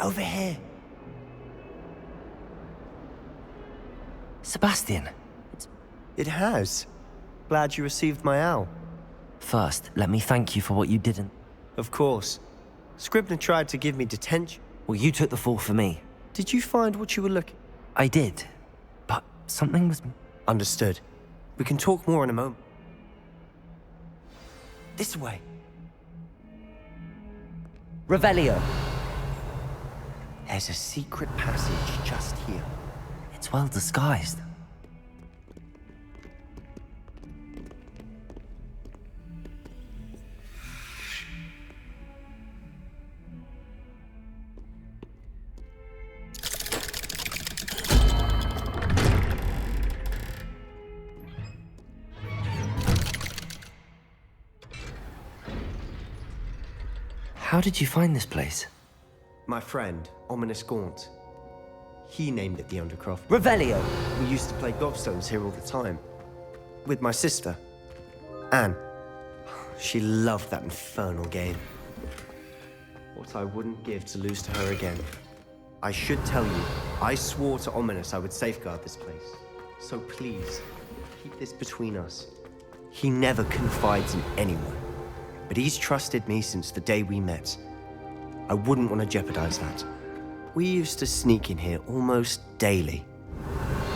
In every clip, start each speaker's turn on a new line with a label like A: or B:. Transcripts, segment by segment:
A: Over here.
B: Sebastian.
A: It has. Glad you received my owl.
B: First, let me thank you for what you didn't.
A: Of course. Scribner tried to give me detention.
B: Well, you took the fall for me.
A: Did you find what you were looking?
B: I did. But something was...
A: Understood. We can talk more in a moment. This way.
B: Revelio.
A: There's a secret passage just here.
B: It's well disguised. How did you find this place?
A: My friend, Ominous Gaunt. He named it the Undercroft.
B: Revelio!
A: We used to play gobstones here all the time. With my sister, Anne. She loved that infernal game. What I wouldn't give to lose to her again. I should tell you, I swore to Ominous I would safeguard this place. So please, keep this between us. He never confides in anyone. But he's trusted me since the day we met. I wouldn't want to jeopardize that. We used to sneak in here almost daily.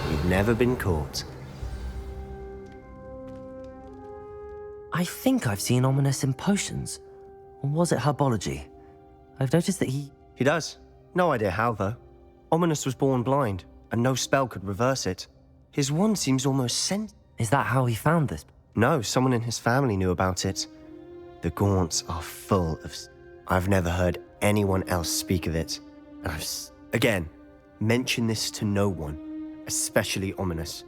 A: We've never been caught.
B: I think I've seen Ominous in potions. Or was it herbology? I've noticed that he...
A: He does. No idea how, though. Ominous was born blind, and no spell could reverse it. His wand seems almost sent.
B: Is that how he found this?
A: No, someone in his family knew about it. The Gaunts are full of... I've never heard anyone else speak of it. And again, mention this to no one, especially Ominous.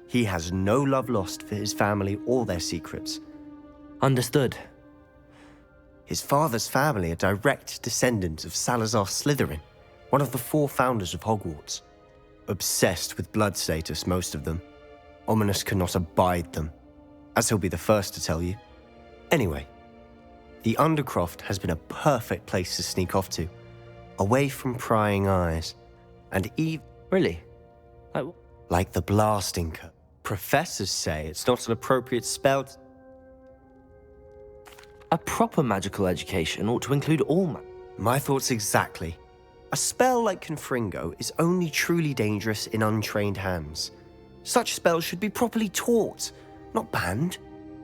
A: He has no love lost for his family or their secrets.
B: Understood.
A: His father's family are direct descendants of Salazar Slytherin, one of the 4 founders of Hogwarts. Obsessed with blood status, most of them. Ominous cannot abide them, as he'll be the first to tell you. Anyway, the Undercroft has been a perfect place to sneak off to, away from prying eyes, and even...
B: Really?
A: Like the blasting curse. Professors say it's not an appropriate spell.
B: A proper magical education ought to include all
A: My thoughts exactly. A spell like Confringo is only truly dangerous in untrained hands. Such spells should be properly taught, not banned.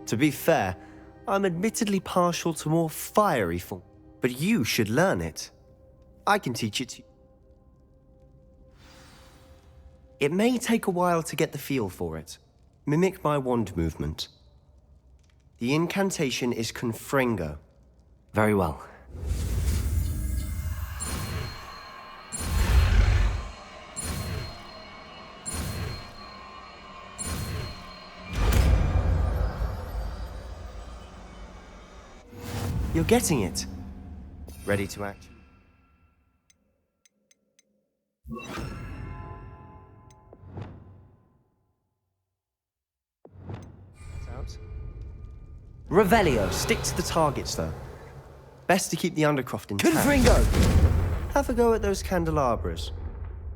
A: To be fair, I'm admittedly partial to more fiery form, but you should learn it. I can teach it to you. It may take a while to get the feel for it. Mimic my wand movement. The incantation is Confringo.
B: Very well.
A: You're getting it. Ready to act? Out.
B: Revelio.
A: Stick to the targets, though. Best to keep the Undercroft intact.
B: Confringo!
A: Have a go at those candelabras.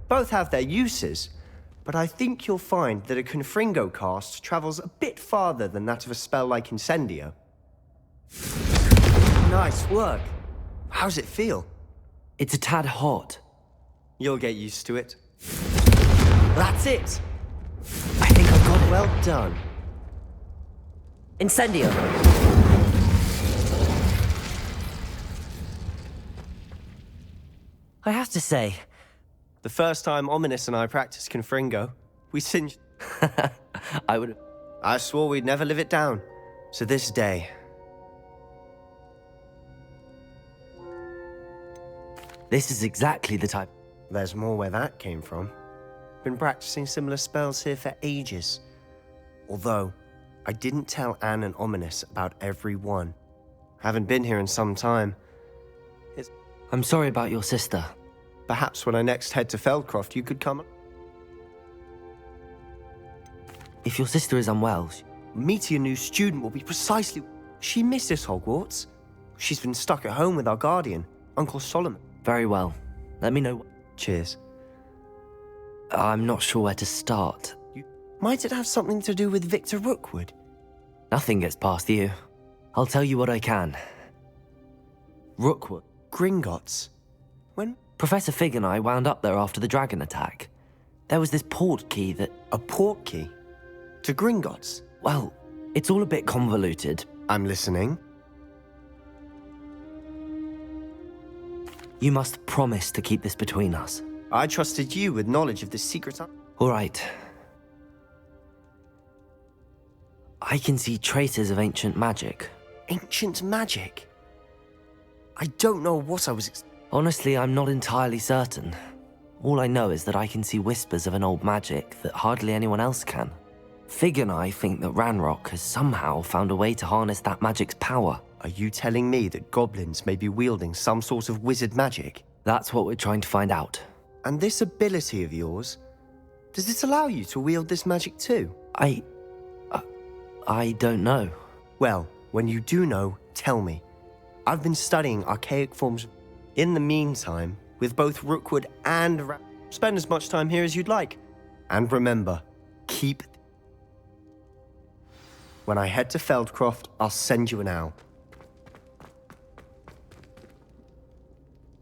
A: Both have their uses, but I think you'll find that a Confringo cast travels a bit farther than that of a spell like Incendio. Nice work. How's it feel?
B: It's a tad hot.
A: You'll get used to it. That's it!
B: I think I've got it.
A: Well done.
B: Incendio! I have to say...
A: The first time Ominous and I practiced Confringo, we singed... I swore we'd never live it down. To this day.
B: This is exactly the type...
A: There's more where that came from. Been practicing similar spells here for ages. Although, I didn't tell Anne and Ominous about every one. Haven't been here in some time.
B: I'm sorry about your sister.
A: Perhaps when I next head to Feldcroft, you could come...
B: If your sister is unwell...
A: Meeting a new student will be precisely... She misses Hogwarts. She's been stuck at home with our guardian, Uncle Solomon.
B: Very well. Let me know.
A: Cheers.
B: I'm not sure where to start.
A: Might it have something to do with Victor Rookwood?
B: Nothing gets past you. I'll tell you what I can. Rookwood.
A: Gringotts? When?
B: Professor Fig and I wound up there after the dragon attack. There was this port key that...
A: A port key? To Gringotts?
B: Well, it's all a bit convoluted.
A: I'm listening.
B: You must promise to keep this between us.
A: I trusted you with knowledge of the secrets.
B: All right. I can see traces of ancient magic.
A: Ancient magic? I don't know what I was...
B: Honestly, I'm not entirely certain. All I know is that I can see whispers of an old magic that hardly anyone else can. Fig and I think that Ranrock has somehow found a way to harness that magic's power.
A: Are you telling me that goblins may be wielding some sort of wizard magic?
B: That's what we're trying to find out.
A: And this ability of yours, does it allow you to wield this magic too?
B: I don't know.
A: Well, when you do know, tell me. I've been studying archaic forms. In the meantime, with both Rookwood and spend as much time here as you'd like. And remember, keep... When I head to Feldcroft, I'll send you an owl.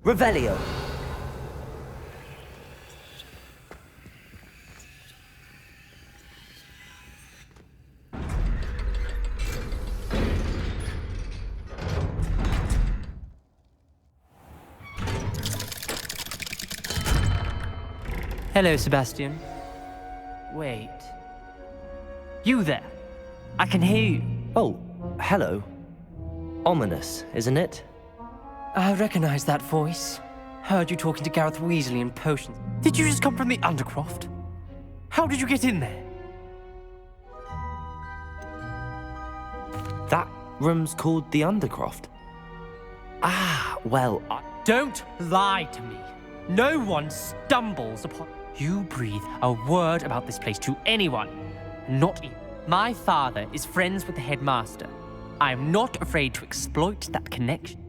B: Revelio!
C: Hello, Sebastian. Wait. You there? I can hear you.
B: Oh, hello. Ominous, isn't it?
C: I recognize that voice. Heard you talking to Gareth Weasley in potions. Did you just come from the Undercroft? How did you get in there?
B: That room's called the Undercroft. Ah, well,
C: Don't lie to me. No one stumbles upon... You breathe a word about this place to anyone. Not even... My father is friends with the headmaster. I am not afraid to exploit that connection.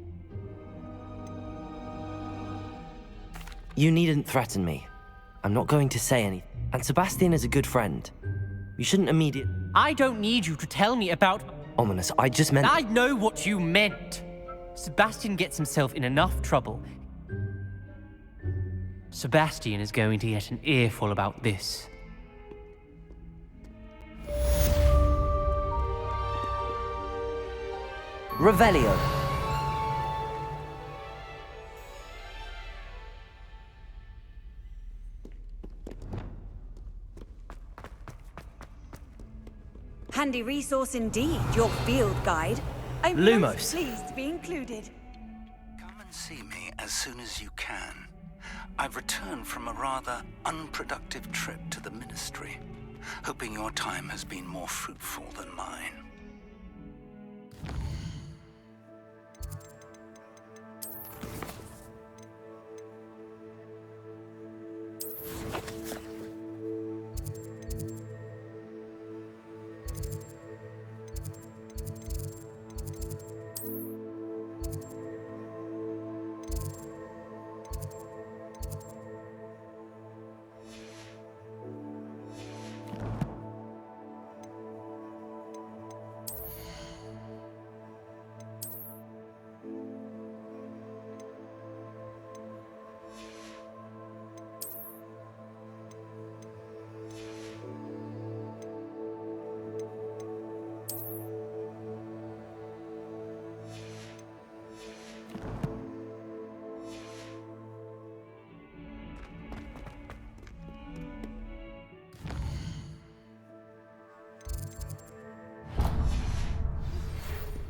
B: You needn't threaten me. I'm not going to say anything. And Sebastian is a good friend. You shouldn't immediately...
C: I don't need you to tell me about...
B: Ominous, I just meant...
C: I know what you meant. Sebastian gets himself in enough trouble. Sebastian is going to get an earful about this.
B: Revelio.
D: Handy resource indeed, your field guide. I'm
B: Lumos.
D: most pleased to be included.
E: Come and see me as soon as you can. I've returned from a rather unproductive trip to the Ministry, hoping your time has been more fruitful than mine.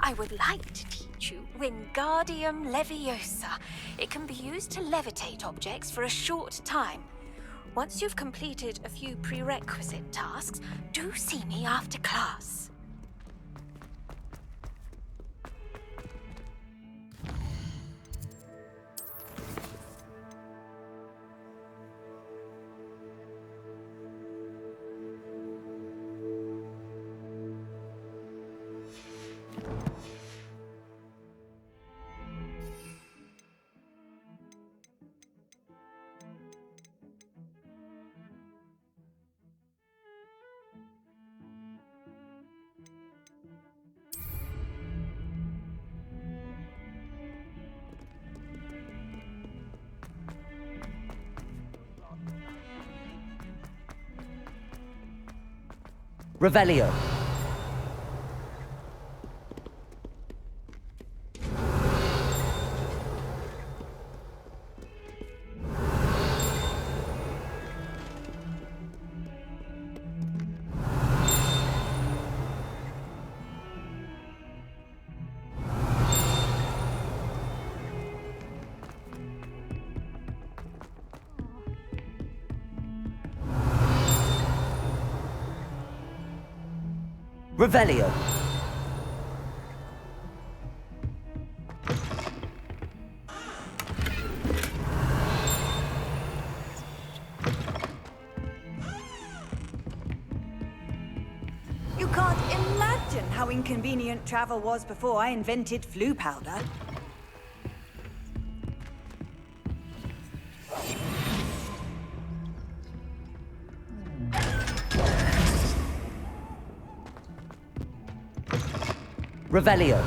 F: I would like to teach you Wingardium Leviosa. It can be used to levitate objects for a short time. Once you've completed a few prerequisite tasks, do see me after class.
B: Revelio. Revelio.
D: You can't imagine how inconvenient travel was before I invented flu powder.
B: Revelio.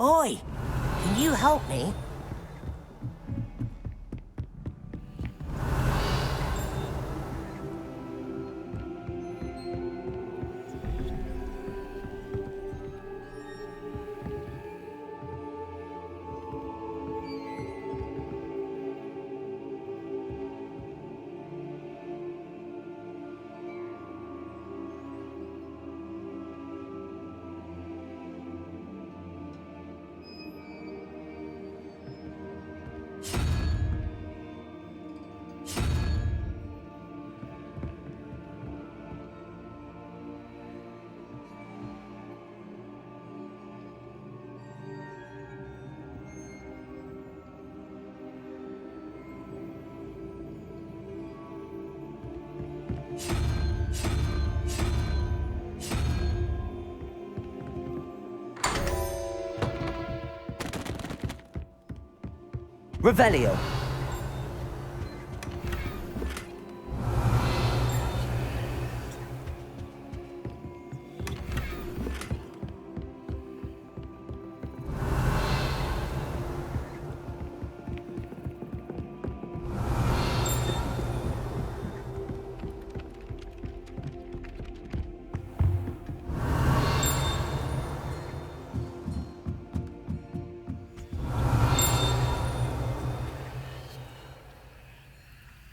G: Oi! Can you help me?
B: Revelio.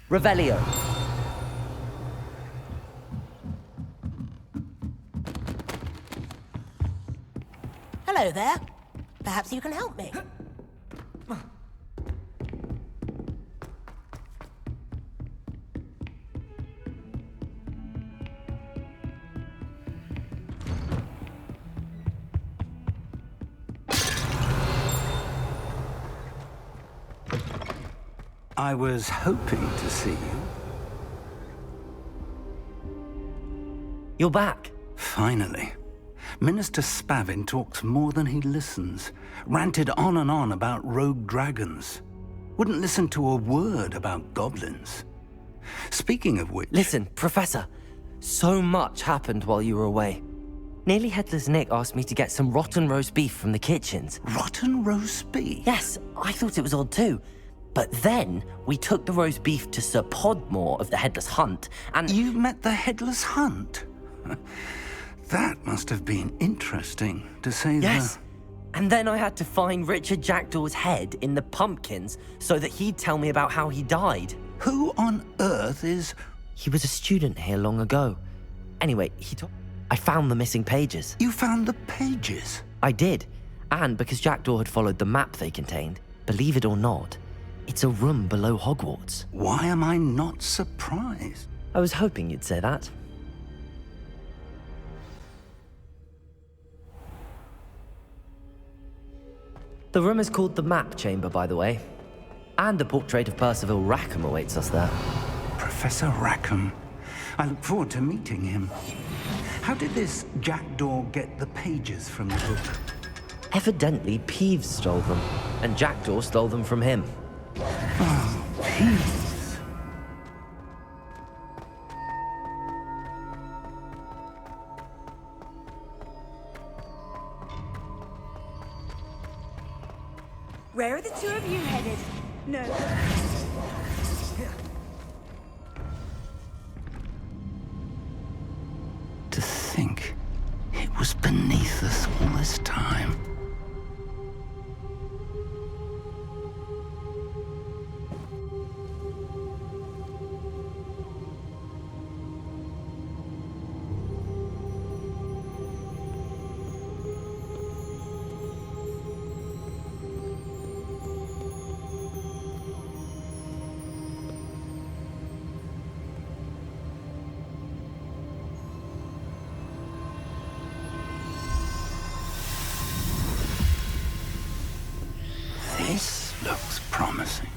B: Revelio.
G: Hello there. Perhaps you can help me.
E: I was hoping to see you.
B: You're back.
E: Finally. Minister Spavin talks more than he listens. Ranted on and on about rogue dragons. Wouldn't listen to a word about goblins. Speaking of which...
B: Listen, Professor. So much happened while you were away. Nearly Headless Nick asked me to get some rotten roast beef from the kitchens.
E: Rotten roast beef?
B: Yes, I thought it was odd too. But then we took the roast beef to Sir Podmore of the Headless Hunt, and...
E: You met the Headless Hunt? That must have been interesting, to say the...
B: Yes. And then I had to find Richard Jackdaw's head in the pumpkins so that he'd tell me about how he died.
E: Who on earth is...
B: He was a student here long ago. Anyway, I found the missing pages.
E: You found the pages?
B: I did. And because Jackdaw had followed the map they contained, believe it or not, it's a room below Hogwarts.
E: Why am I not surprised?
B: I was hoping you'd say that. The room is called the Map Chamber, by the way. And a portrait of Percival Rackham awaits us there.
E: Professor Rackham. I look forward to meeting him. How did this Jackdaw get the pages from the book?
B: Evidently, Peeves stole them, and Jackdaw stole them from him.
E: Oh, Peeves.
D: Where are the two of you headed? No.
E: To think it was beneath us all this time. This looks promising.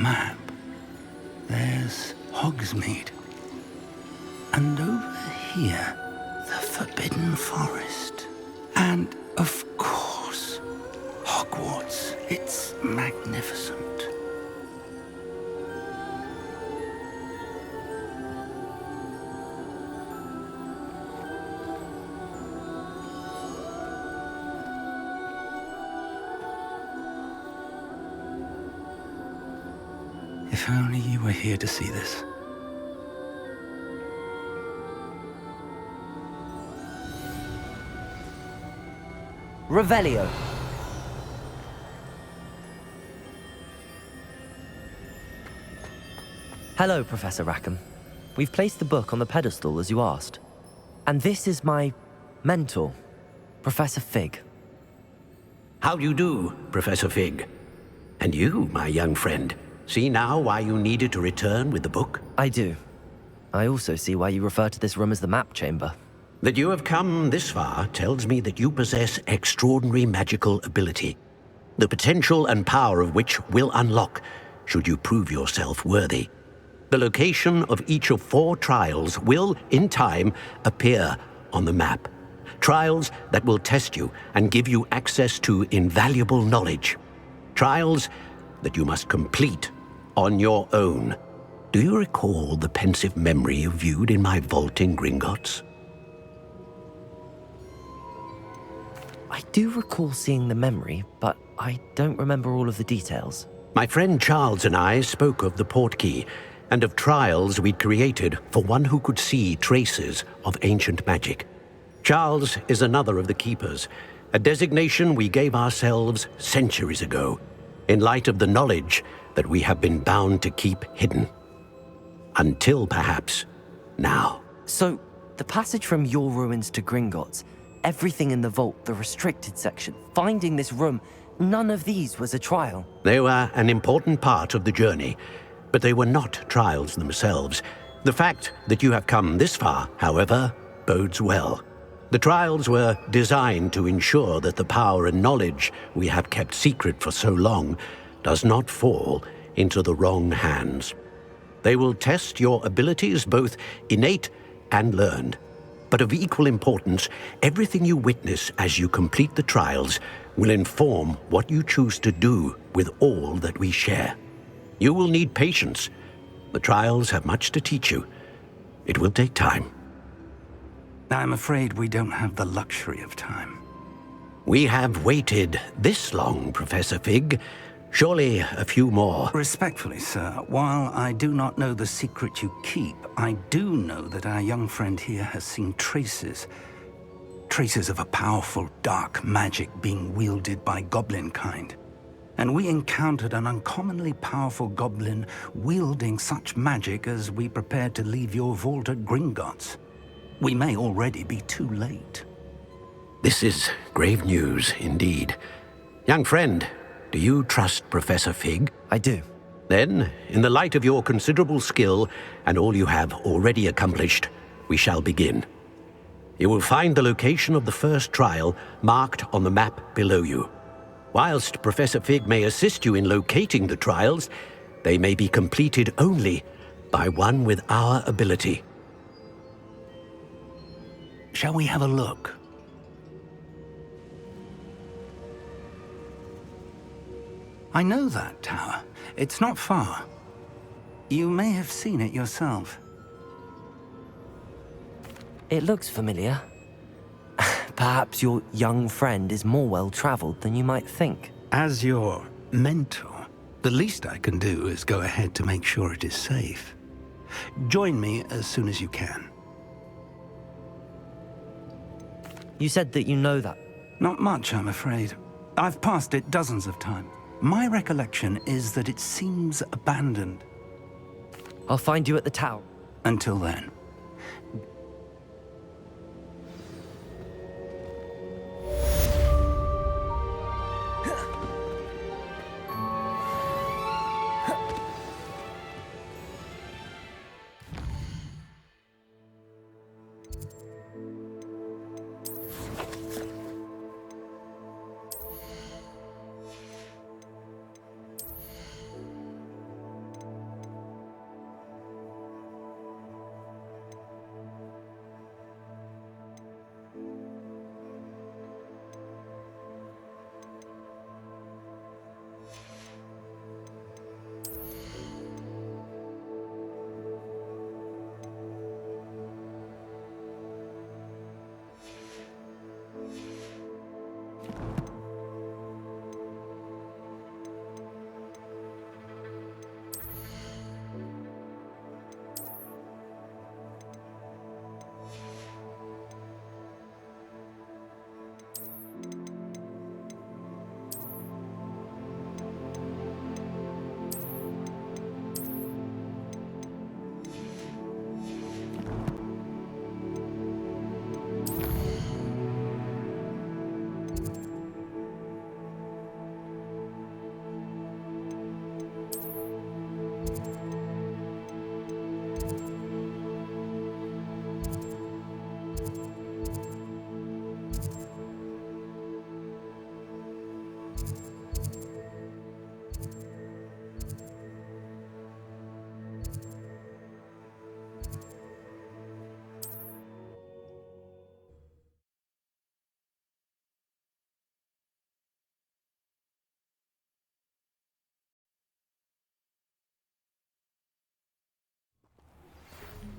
E: Map. There's Hogsmeade. And over here, the Forbidden Forest. And, of course, Hogwarts. It's magnificent. If only you were here to see this.
B: Revelio. Hello, Professor Rackham. We've placed the book on the pedestal as you asked. And this is my mentor, Professor Fig.
H: How do you do, Professor Fig? And you, my young friend, see now why you needed to return with the book?
B: I do. I also see why you refer to this room as the map chamber.
H: That you have come this far tells me that you possess extraordinary magical ability, the potential and power of which will unlock should you prove yourself worthy. The location of each of 4 trials will, in time, appear on the map. Trials that will test you and give you access to invaluable knowledge. Trials that you must complete on your own. Do you recall the pensive memory you viewed in my vault in Gringotts?
B: I do recall seeing the memory, but I don't remember all of the details.
H: My friend Charles and I spoke of the portkey and of trials we'd created for one who could see traces of ancient magic. Charles is another of the keepers, a designation we gave ourselves centuries ago, in light of the knowledge that we have been bound to keep hidden. Until perhaps now.
B: So, the passage from your ruins to Gringotts, everything in the vault, the restricted section, finding this room, none of these was a trial.
H: They were an important part of the journey, but they were not trials themselves. The fact that you have come this far, however, bodes well. The trials were designed to ensure that the power and knowledge we have kept secret for so long does not fall into the wrong hands. They will test your abilities, both innate and learned. But of equal importance, everything you witness as you complete the trials will inform what you choose to do with all that we share. You will need patience. The trials have much to teach you. It will take time.
E: I'm afraid we don't have the luxury of time.
H: We have waited this long, Professor Fig. Surely a few more.
E: Respectfully, sir, while I do not know the secret you keep, I do know that our young friend here has seen traces of a powerful dark magic being wielded by goblin kind. And we encountered an uncommonly powerful goblin wielding such magic as we prepared to leave your vault at Gringotts. We may already be too late.
H: This is grave news indeed. Young friend, do you trust Professor Fig?
B: I do.
H: Then, in the light of your considerable skill and all you have already accomplished, we shall begin. You will find the location of the first trial marked on the map below you. Whilst Professor Fig may assist you in locating the trials, they may be completed only by one with our ability.
E: Shall we have a look? I know that tower. It's not far. You may have seen it yourself.
B: It looks familiar. Perhaps your young friend is more well-traveled than you might think.
E: As your mentor, the least I can do is go ahead to make sure it is safe. Join me as soon as you can.
B: You said that you know that.
E: Not much, I'm afraid. I've passed it dozens of times. My recollection is that it seems abandoned.
B: I'll find you at the tower.
E: Until then.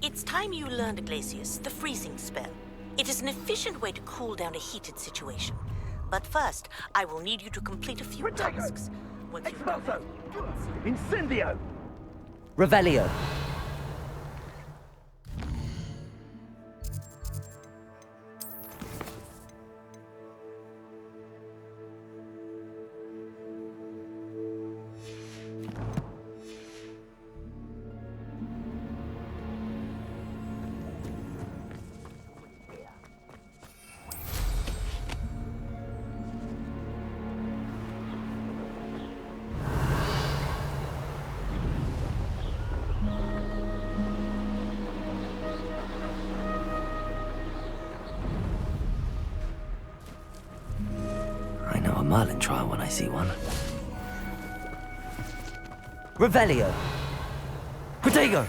G: It's time you learned, Glacius, the freezing spell. It is an efficient way to cool down a heated situation. But first, I will need you to complete a few tasks. Once you've done that,
I: Incendio!
B: Revelio. Merlin trial when I see one. Revelio. Protego.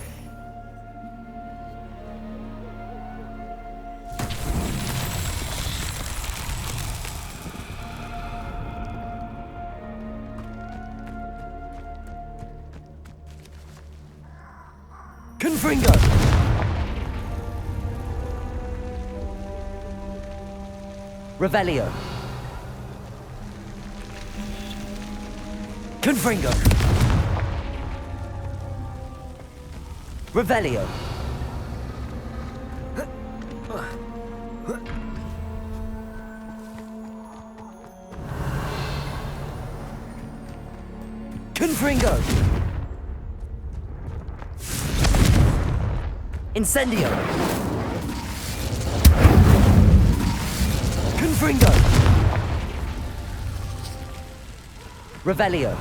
B: Confringo. Revelio. Confringo. Revelio. Confringo. Incendio. Confringo. Revelio.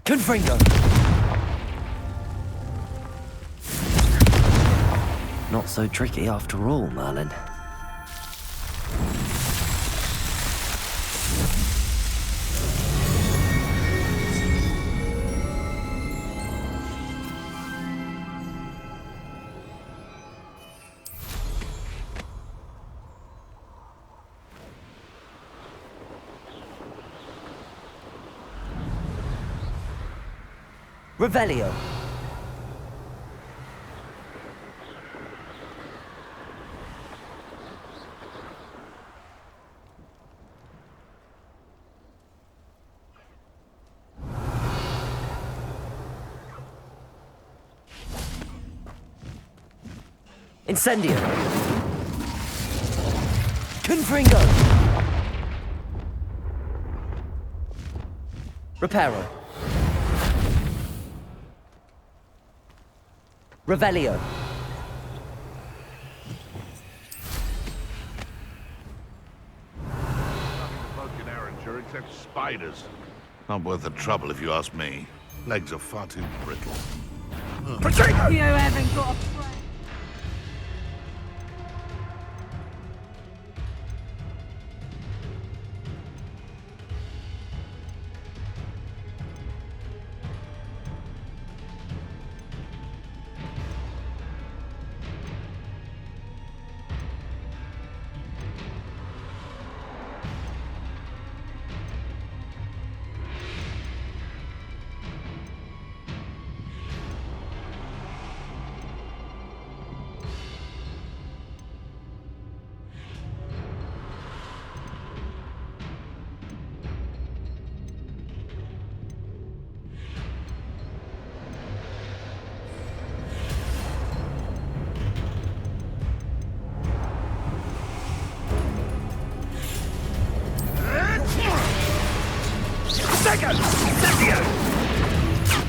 B: Confringo. Not so tricky after all, Merlin. Revelio. Incendio. Confringo. Reparo. Revelio.
J: Nothing Erringer except spiders. Not worth the trouble if you ask me. Legs are far too brittle.
D: You haven't got a friend.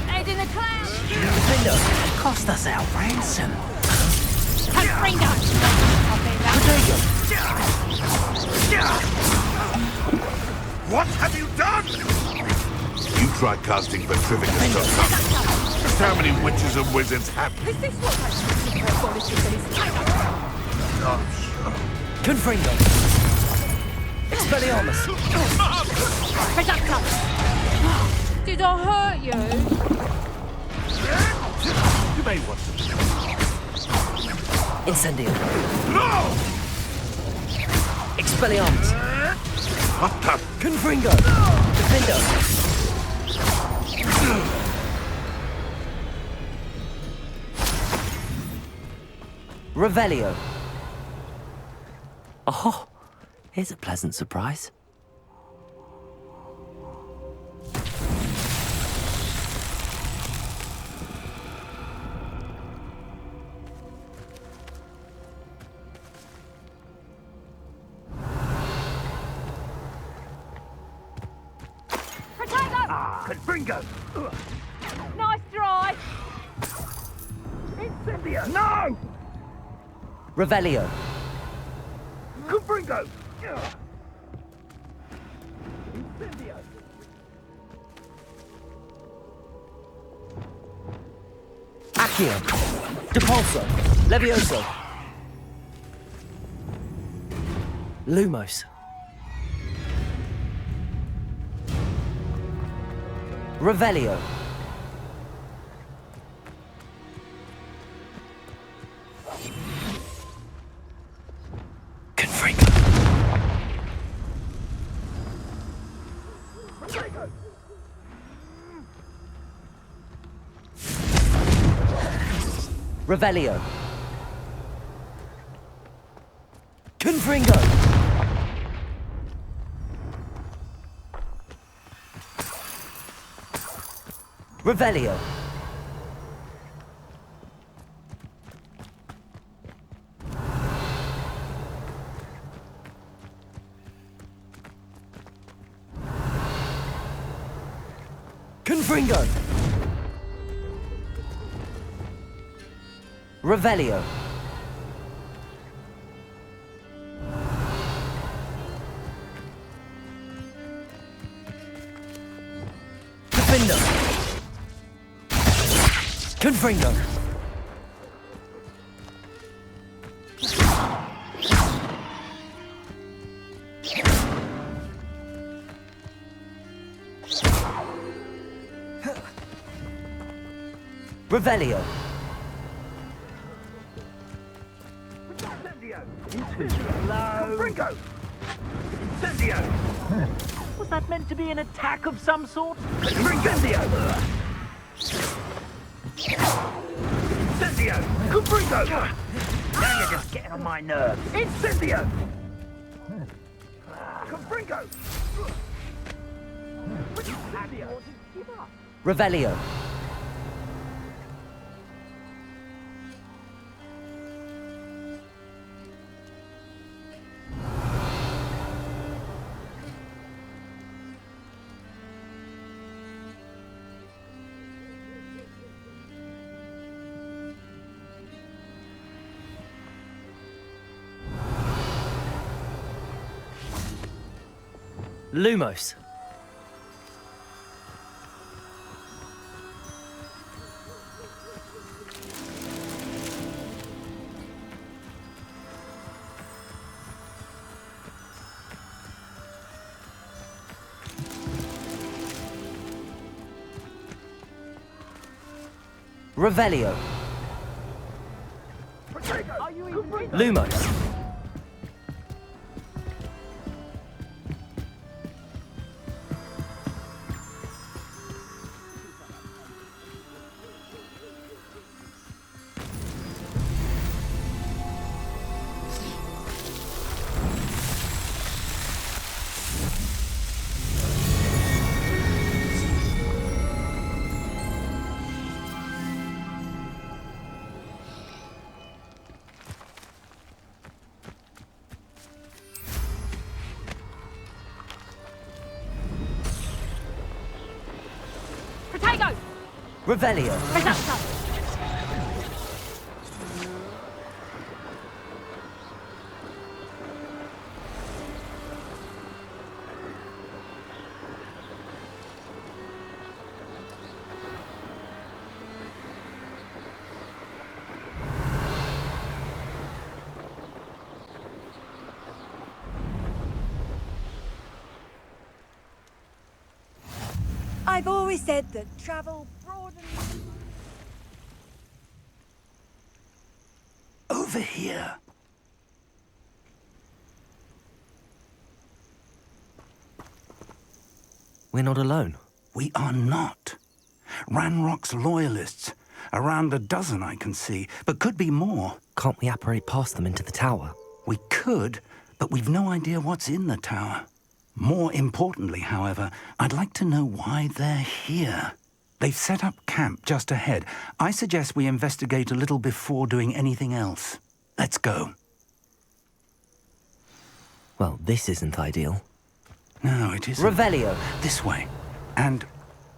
D: Head in the cloud!
B: Confringo.
E: Cost us our ransom.
D: Confringo!
J: What have you done? You tried casting Petrificus to something. Just how many witches and wizards have you?
D: Is this what I
B: Confringo. Expelliarmus.
D: Reducto! Did I hurt you?
J: You may want to.
B: Incendio.
J: No!
B: Expelliarmus.
J: What the?
B: Confringo. Defendo. Revelio. Oh, here's a pleasant surprise.
I: Confringo!
D: Nice try!
I: Incendio! No!
B: Revelio.
I: Confringo! Incendio!
B: Accio. Depulso. Levioso. Lumos. Revelio. Confringo. Revelio. Confringo. Revelio. Confringo. Revelio. Defendo. Confringo. Revelio.
I: Incendio! Confringo! Incendio! Was that meant to be an attack of some sort? Incendio! Incendio! Confringo! Now you're just getting on my nerves. Incendio! Confringo!
B: Revelio. Lumos. Revelio. Lumos.
F: Protego!
B: Revelio.
D: I've always said that travel broadens.
E: Over here.
B: We're not alone.
E: We are not. Ranrock's loyalists. Around a dozen I can see, but could be more.
B: Can't we apparate past them into the tower?
E: We could, but we've no idea what's in the tower. More importantly, however, I'd like to know why they're here. They've set up camp just ahead. I suggest we investigate a little before doing anything else. Let's go.
B: Well, this isn't ideal.
E: No, it isn't.
B: Revelio.
E: This way. And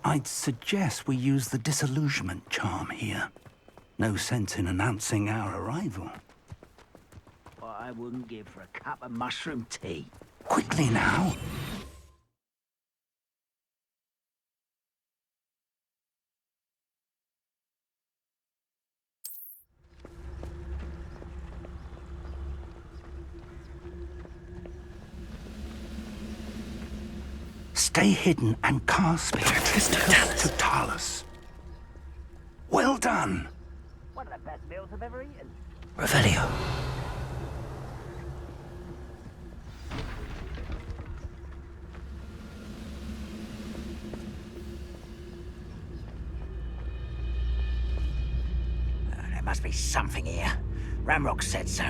E: I'd suggest we use the disillusionment charm here. No sense in announcing our arrival.
I: What I wouldn't give for a cup of mushroom tea.
E: Quickly now. Stay hidden and cast to Talus. Well done.
I: One of the best meals I've ever eaten.
B: Revelio.
I: There must be something here. Ranrock said so.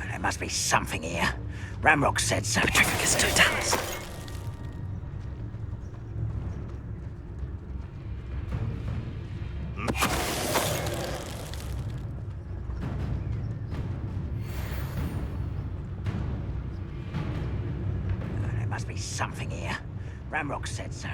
I: There must be something here. Ranrock said so.
B: Petrificus totalis.
I: There must be something here. Ranrock said so.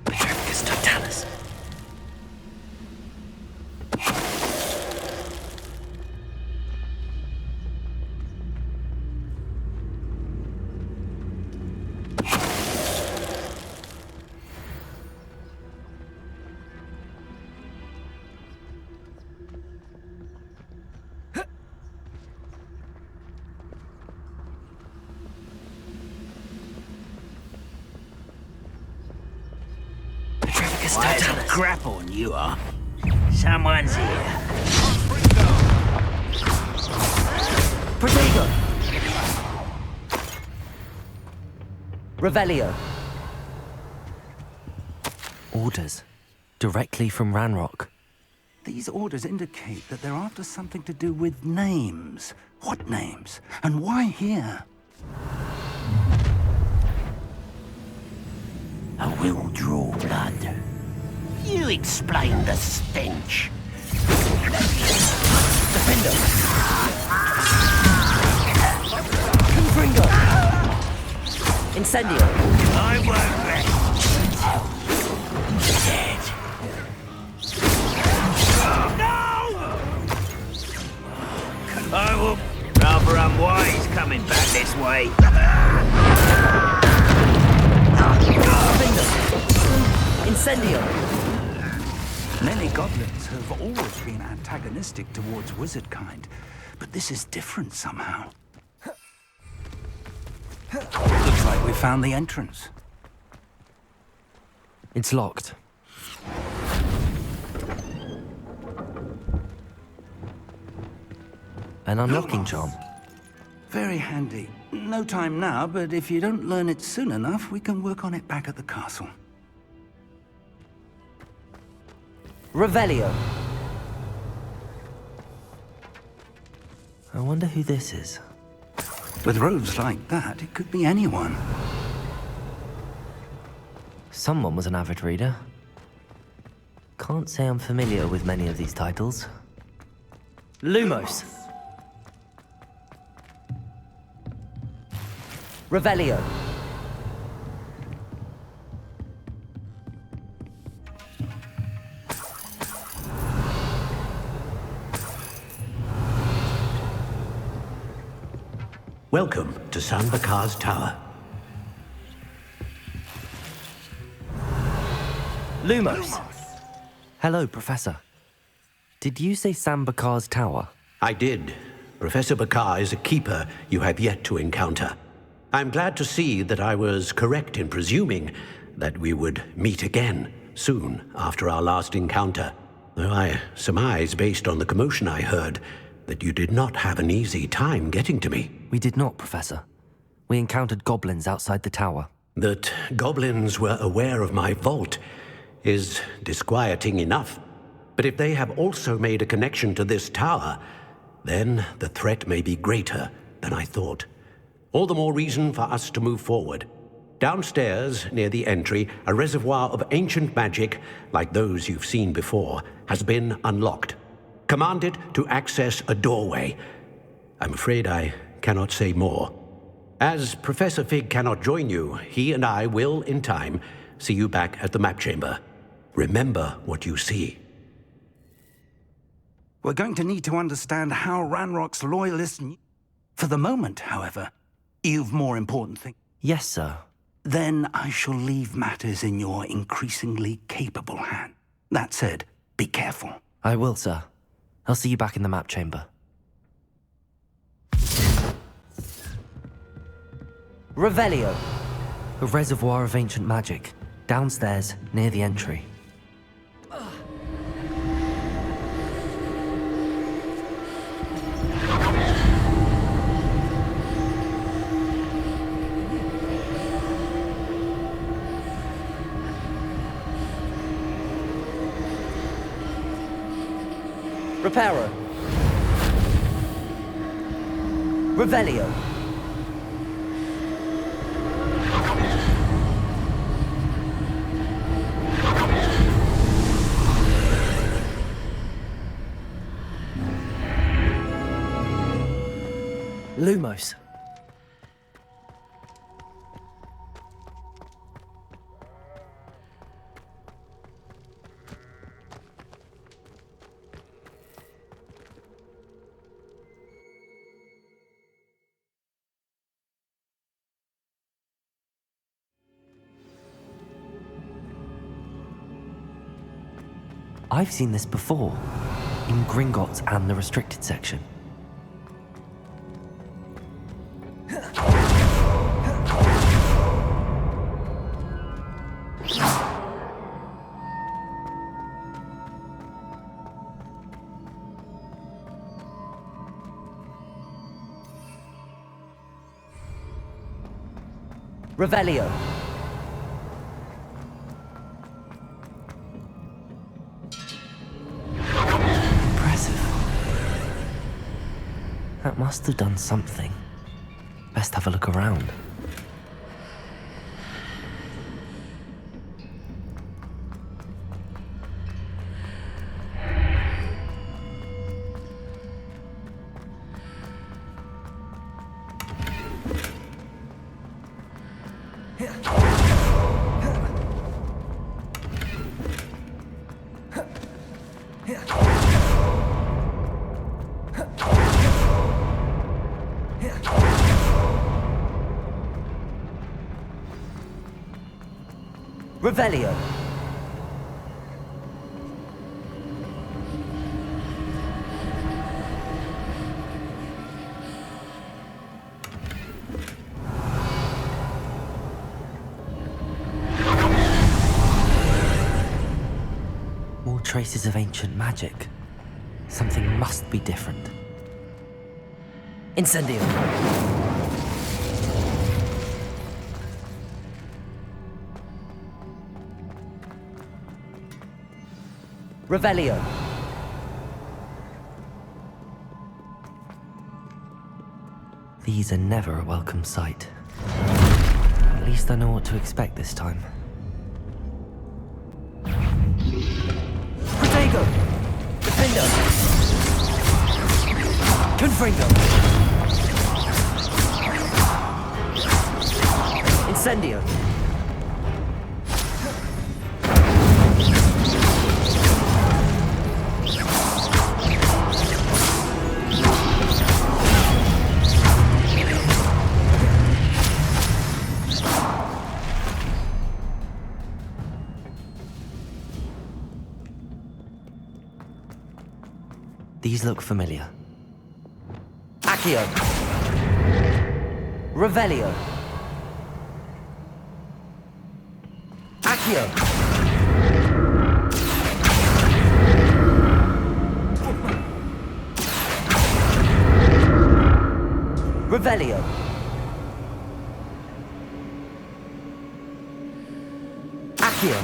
B: Petrificus totalis.
I: Mr. Grapple, you are. Someone's here.
B: Protego! Revelio. Orders. Directly from Ranrock.
E: These orders indicate that they're after something to do with names. What names? And why here?
I: I will draw blood. You explain the stench.
B: Defender! Confringo! Incendio!
I: I won't rest. Dead. No! I will. Rather unwise coming back this way.
B: Incendio!
E: Many goblins have always been antagonistic towards wizard kind, but this is different somehow. Looks like we found the entrance.
B: It's locked. An unlocking charm.
E: Very handy. No time now, but if you don't learn it soon enough, we can work on it back at the castle.
B: Revelio. I wonder who this is.
E: With robes like that, it could be anyone.
B: Someone was an avid reader. Can't say I'm familiar with many of these titles. Lumos. Revelio.
H: Welcome to San Bakar's Tower.
B: Lumos. Hello, Professor. Did you say San Bakar's Tower?
H: I did. Professor Bakar is a keeper you have yet to encounter. I'm glad to see that I was correct in presuming that we would meet again soon after our last encounter. Though I surmise, based on the commotion I heard, that you did not have an easy time getting to me.
B: We did not, Professor. We encountered goblins outside the tower.
H: That goblins were aware of my vault is disquieting enough. But if they have also made a connection to this tower, then the threat may be greater than I thought. All the more reason for us to move forward. Downstairs, near the entry, a reservoir of ancient magic, like those you've seen before, has been unlocked. Command it to access a doorway. I'm afraid I cannot say more. As Professor Fig cannot join you, he and I will, in time, see you back at the map chamber. Remember what you see.
E: We're going to need to understand how Ranrock's loyalists... For the moment, however, you've more important things.
B: Yes, sir.
E: Then I shall leave matters in your increasingly capable hand. That said, be careful.
B: I will, sir. I'll see you back in the map chamber. Revelio. A reservoir of ancient magic. Downstairs, near the entry. Reparo. Revelio. Lumos. I've seen this before, in Gringotts and the restricted section. Revelio. Impressive. That must have done something. Best have a look around. Revelio. More traces of ancient magic. Something must be different. Incendio. Revelio. These are never a welcome sight. At least I know what to expect this time. Protego! Defendo! Confringo! Incendio! These look familiar. Accio. Revelio. Accio. Revelio. Accio.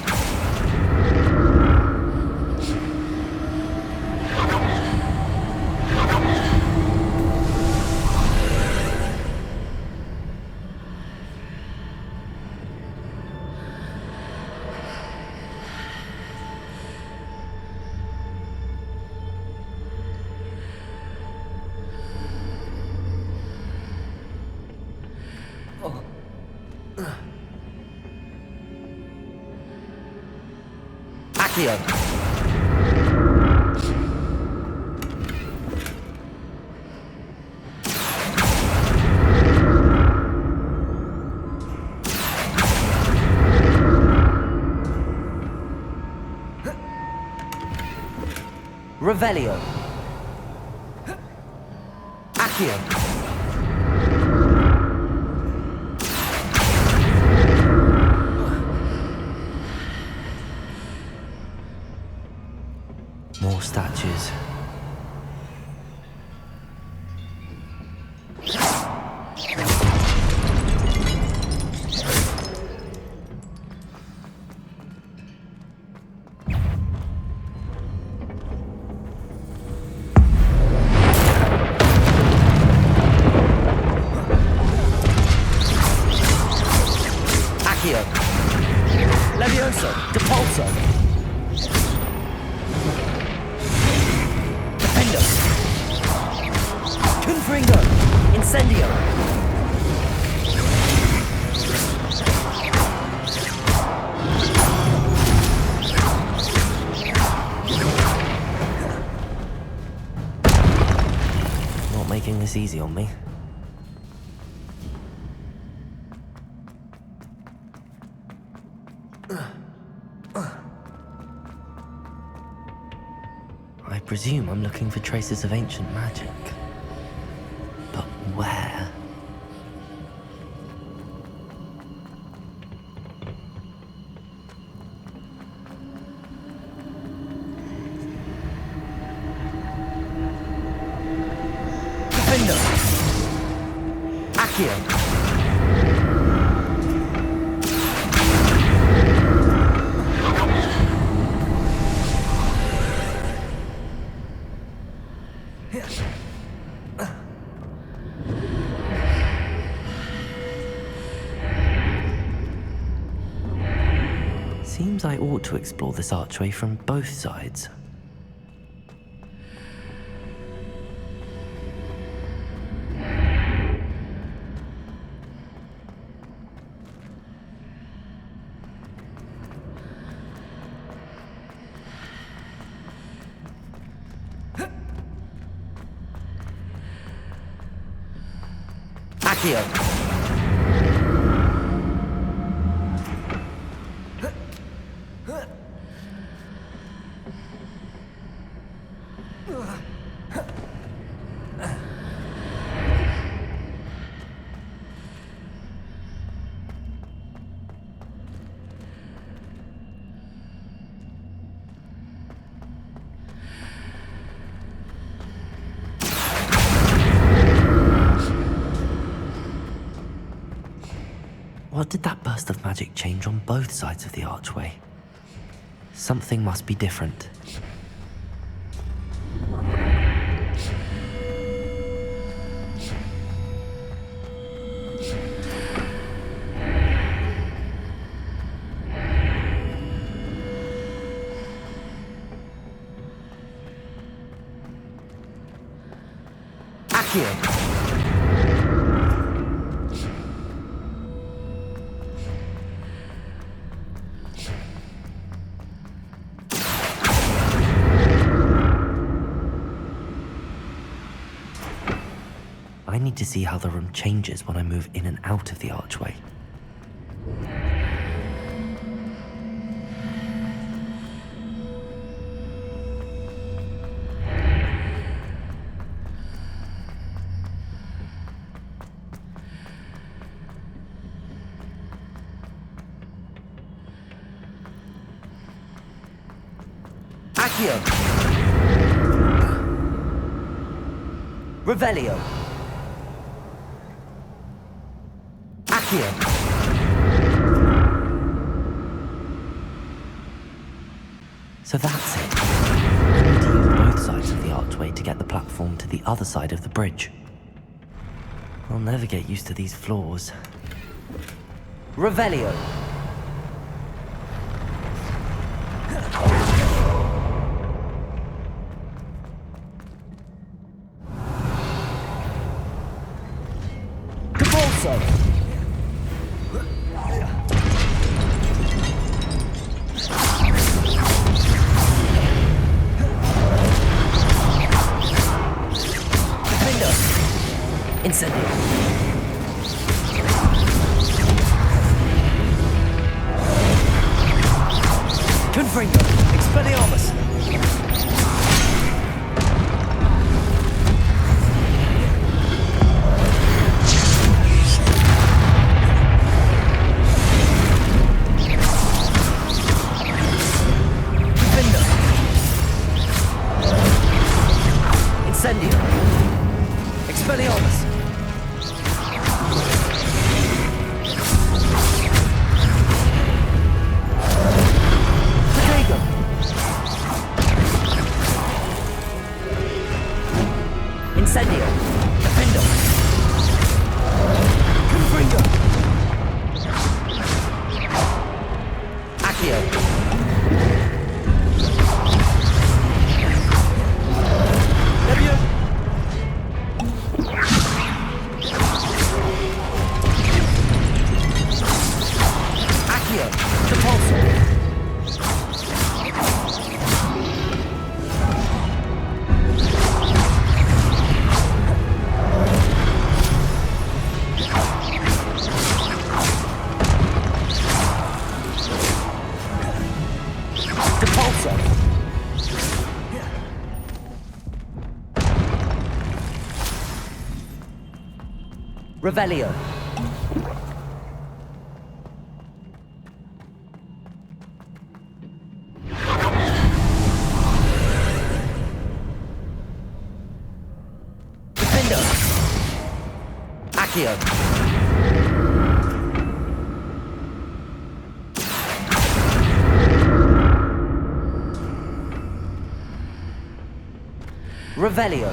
B: Accio. Revelio. Accio. More statues. Accio. Levioso. Depulso. Confringo! Incendio! Not making this easy on me. I presume I'm looking for traces of ancient magic. But where? Defendo! Accio! Seems I ought to explore this archway from both sides. Accio! What did that burst of magic change on both sides of the archway? Something must be different. Accio! I need to see how the room changes when I move in and out of the archway. Accio! Revelio! Accio! So that's it. I need to use both sides of the archway to get the platform to the other side of the bridge. I'll never get used to these floors. Revelio! Incendio. Confringo. Expelliarmus. Confringo. Incendio. Expelliarmus. Incendio! Defendo! Confringo! Accio! Levio! Accio! Depulso! Revelio. Defendo. Accio. Revelio.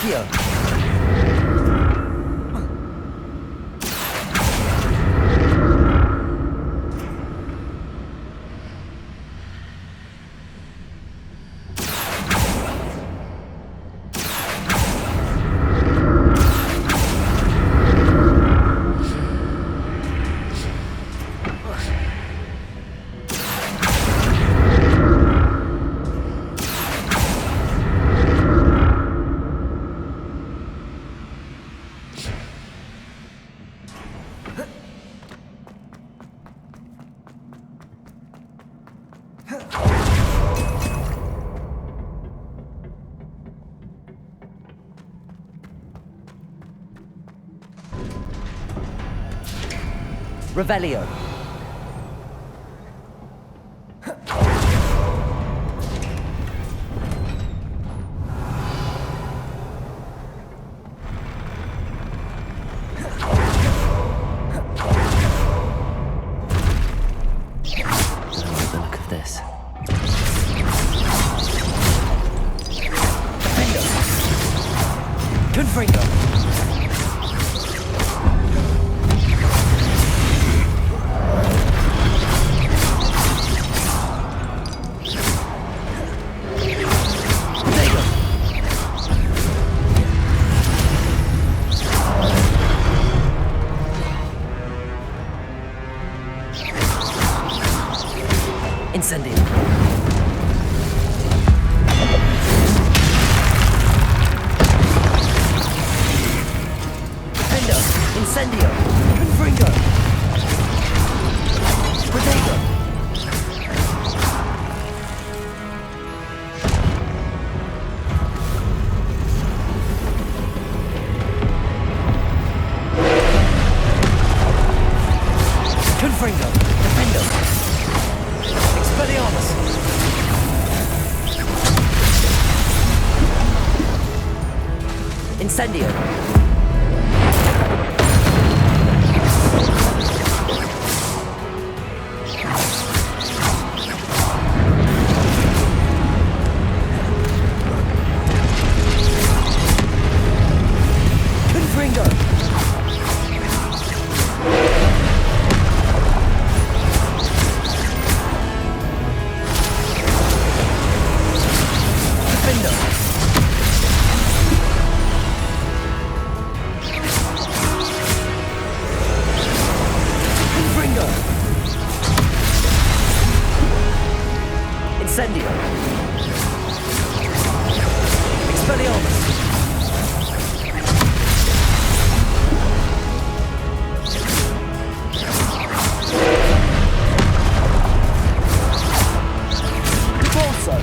B: Accio. Revelio. The look of this. Confringo. Incendio. Defendo. Incendio. Confringo. Protego. Confringo. Defendo. Expelliarmus! Incendio! Confringo! Incendio! Expelliarmus! Repulso!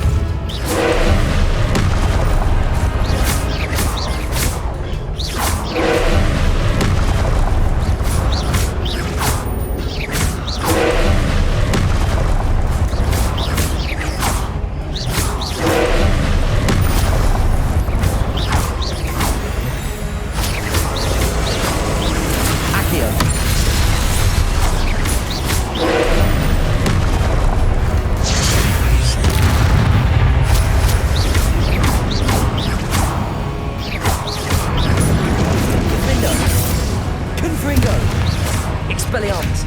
B: Expelliarmus!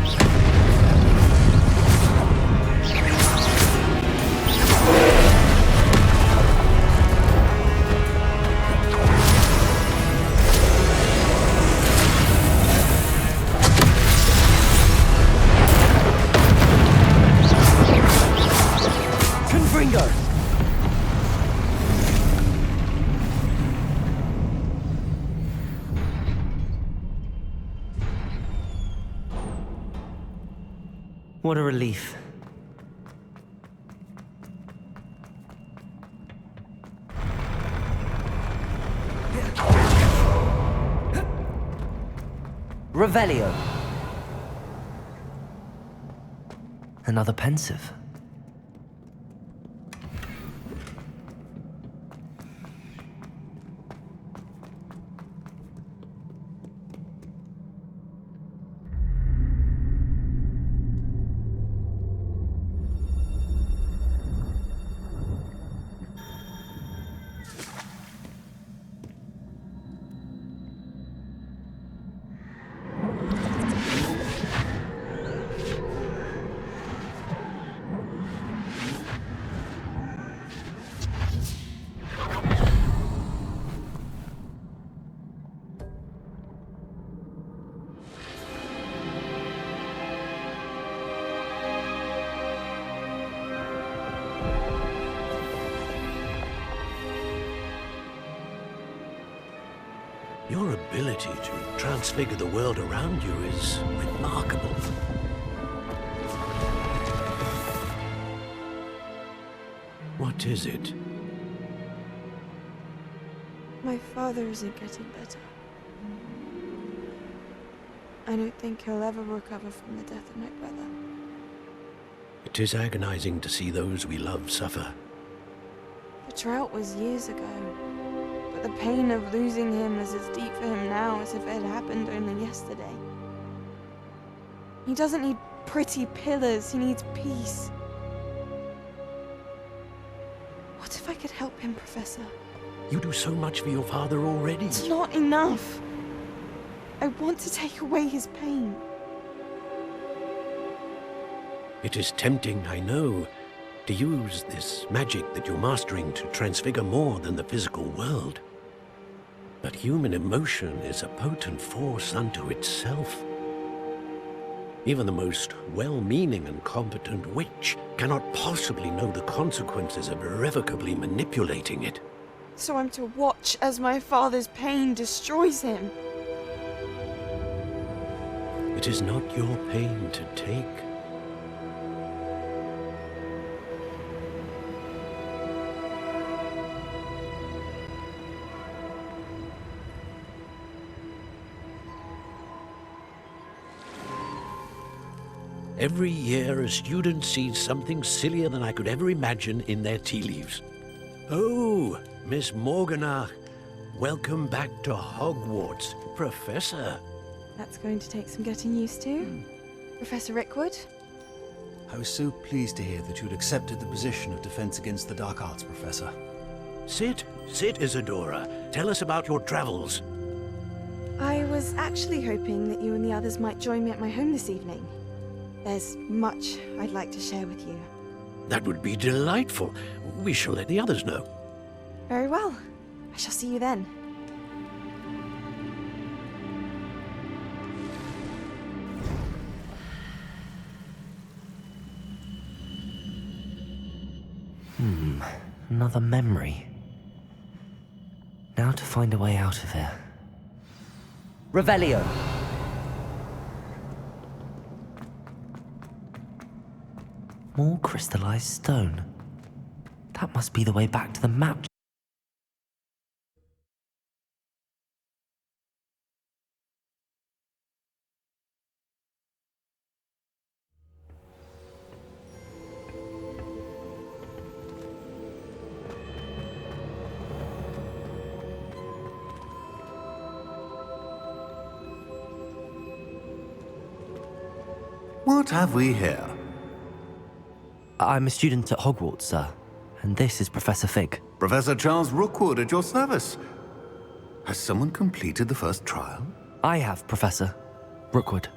B: Confringo! What a relief. Revelio. Another pensive.
H: Your ability to transfigure the world around you is remarkable. What is it?
K: My father isn't getting better. I don't think he'll ever recover from the death of my brother.
H: It is agonizing to see those we love suffer.
K: The drought was years ago, but the pain of losing him is as deep for him now as if it had happened only yesterday. He doesn't need pretty pillars, he needs peace. What if I could help him, Professor?
H: You do so much for your father already.
K: It's not enough. I want to take away his pain.
H: It is tempting, I know, to use this magic that you're mastering to transfigure more than the physical world. But human emotion is a potent force unto itself. Even the most well-meaning and competent witch cannot possibly know the consequences of irrevocably manipulating it.
K: So I'm to watch as my father's pain destroys him.
H: It is not your pain to take. Every year, a student sees something sillier than I could ever imagine in their tea leaves. Oh, Miss Morganach, welcome back to Hogwarts, Professor.
K: That's going to take some getting used to. Professor Rickwood?
L: I was so pleased to hear that you'd accepted the position of Defense Against the Dark Arts, Professor.
H: Sit, Isadora. Tell us about your travels.
K: I was actually hoping that you and the others might join me at my home this evening. There's much I'd like to share with you.
H: That would be delightful. We shall let the others know.
K: Very well. I shall see you then.
B: Another memory. Now to find a way out of here.
M: Revelio.
B: More crystallized stone. That must be the way back to the map.
J: What have we here?
B: I'm a student at Hogwarts, sir. And this is Professor Fig.
J: Professor Charles Rookwood at your service. Has someone completed the first trial?
B: I have, Professor Rookwood.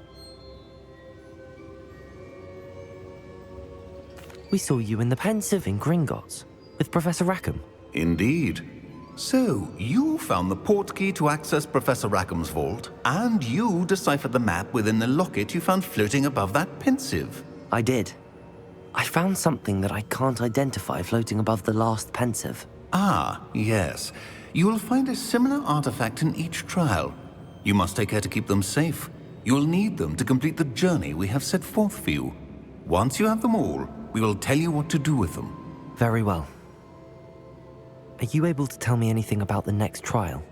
B: We saw you in the Pensive in Gringotts with Professor Rackham.
J: Indeed. So, you found the portkey to access Professor Rackham's vault, and you deciphered the map within the locket you found floating above that Pensive.
B: I did. I found something that I can't identify floating above the last Pensive.
J: Ah, yes. You will find a similar artifact in each trial. You must take care to keep them safe. You will need them to complete the journey we have set forth for you. Once you have them all, we will tell you what to do with them.
B: Very well. Are you able to tell me anything about the next trial?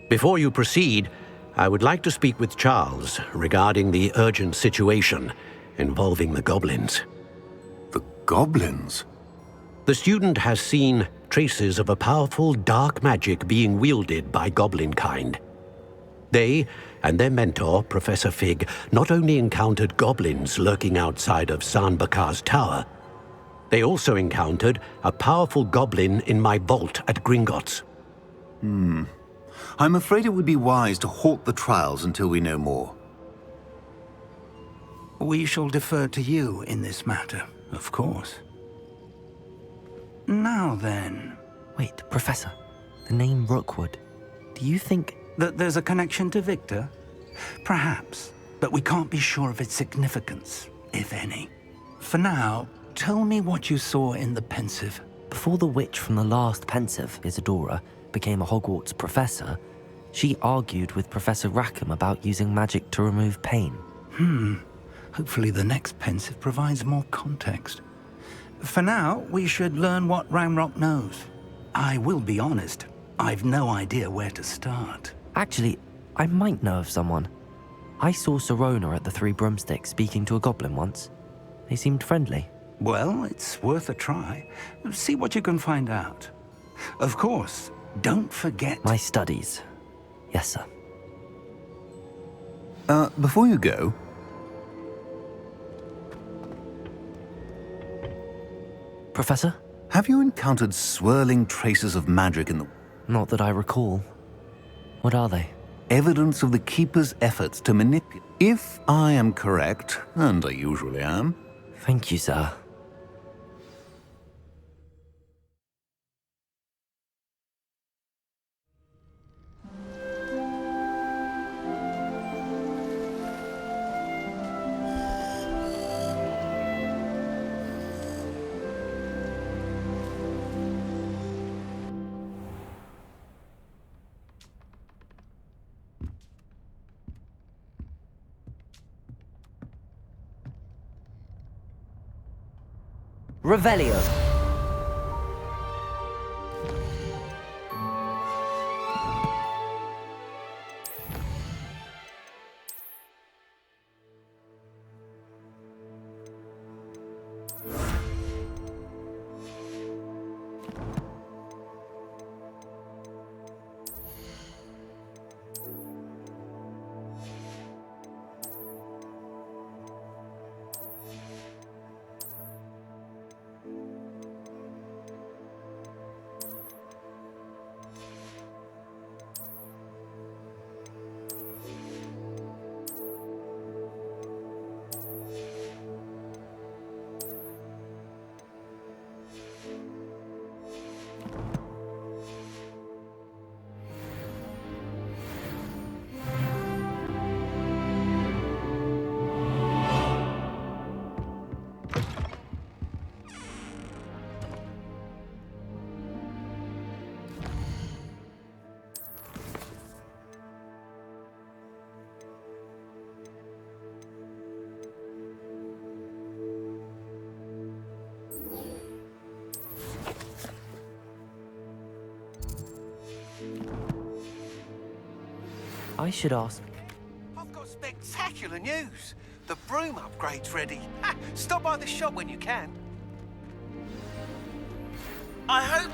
H: Before you proceed, I would like to speak with Charles regarding the urgent situation involving the goblins.
J: The goblins?
H: The student has seen traces of a powerful dark magic being wielded by goblin kind. They and their mentor, Professor Fig, not only encountered goblins lurking outside of Sanbakar's tower, they also encountered a powerful goblin in my vault at Gringotts.
J: I'm afraid it would be wise to halt the trials until we know more.
E: We shall defer to you in this matter, of course. Now then...
B: Wait, Professor. The name Rookwood. Do you think...
E: that there's a connection to Victor? Perhaps, but we can't be sure of its significance, if any. For now, tell me what you saw in the Pensive.
B: Before the witch from the last Pensive, Isadora, became a Hogwarts professor, She argued with Professor Rackham about using magic to remove pain.
E: Hopefully the next pensive provides more context. For now, we should learn what Ranrock knows. I will be honest, I've no idea where to start.
B: Actually, I might know of someone. I saw Sirona at the Three Broomsticks speaking to a goblin once. They seemed friendly.
E: Well, it's worth a try. See what you can find out. Of course, don't forget...
B: My studies. Yes, sir.
J: Before you go...
B: Professor?
J: Have you encountered swirling traces of magic in the...
B: Not that I recall. What are they?
J: Evidence of the Keeper's efforts to manipulate... If I am correct, and I usually am...
B: Thank you, sir. Revelio. I should ask.
M: I've got spectacular news. The broom upgrade's ready. Ha! Stop by the shop when you can. I hope